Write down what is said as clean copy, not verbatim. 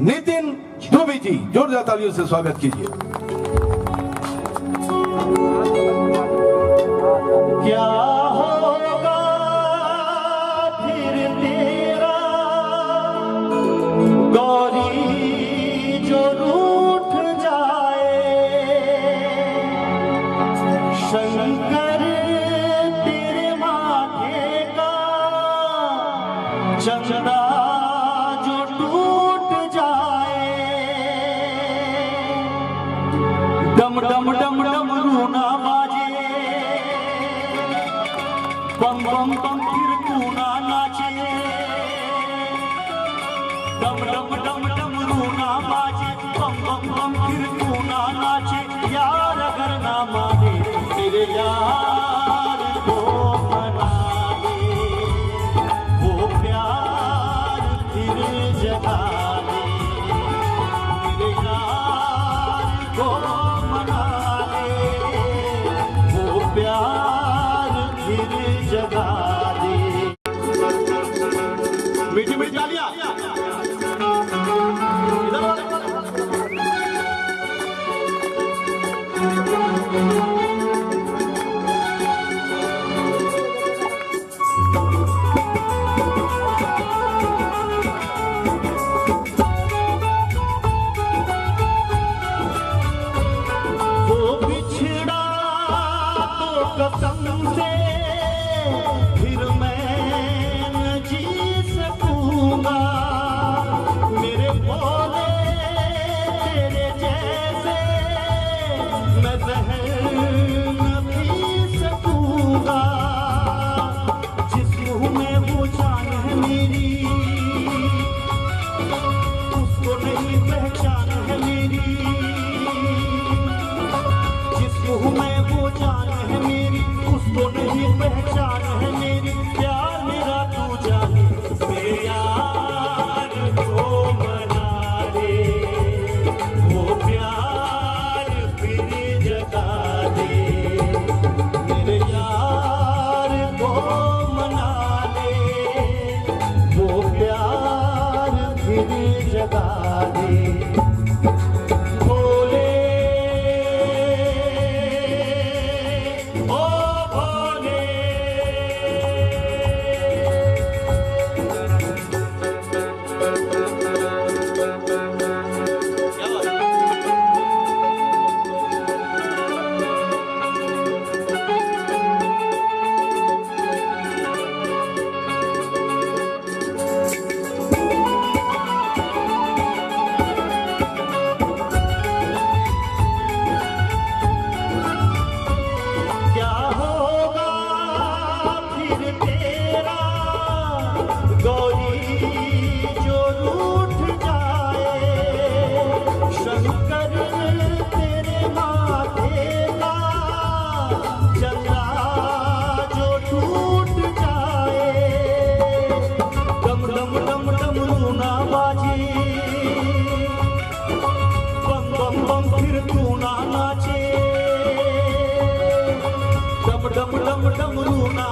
नितिन दुबे जी, जोरदार तालियों से स्वागत कीजिए। क्या होगा फिर तेरा गौरी जो रूठ जाए, शंकर तेरे माथे का चंदा जो टूट जाए, डम डम डम डम रूना बाजे, बम बम बम फिर तू ना नाचे, डम डम डम डम रूना बाजे, बम बम बम फिर तू ना नाचे। यार अगर ना माने तेरे यार को मना दे, वो प्यार फिर जगा दे, तेरे यार को मना दे, वो प्यार फिर जगा दे। मीठी मीठी तालियां इधर वाले। वो बिछड़ा तो कसम से फिर मैं न जी सकूंगा, मेरे भोले तेरे जैसे मैं जहर न पी सकूंगा। जिस मुंह में वो जान है मेरी, उसको नहीं पहचान है मेरी, जिस मुंह में वो जान है मेरी, उसको नहीं पहचान है मेरी। प्यार मेरा तू जाने, मेरे यार को मना दे, वो प्यार फिर जगा दे, मेरे यार को मना दे, वो प्यार फिर जगा दे। भोले ओ भोले, क्या होगा फिर तेरा गौरी जो रूठ जाए, शंकर तेरे माथे का चंदा जो टूट जाए, डम डम डम डम रूना बाजे, बम बम बम फिर तू ना नाचे, डम डम डम डम रूना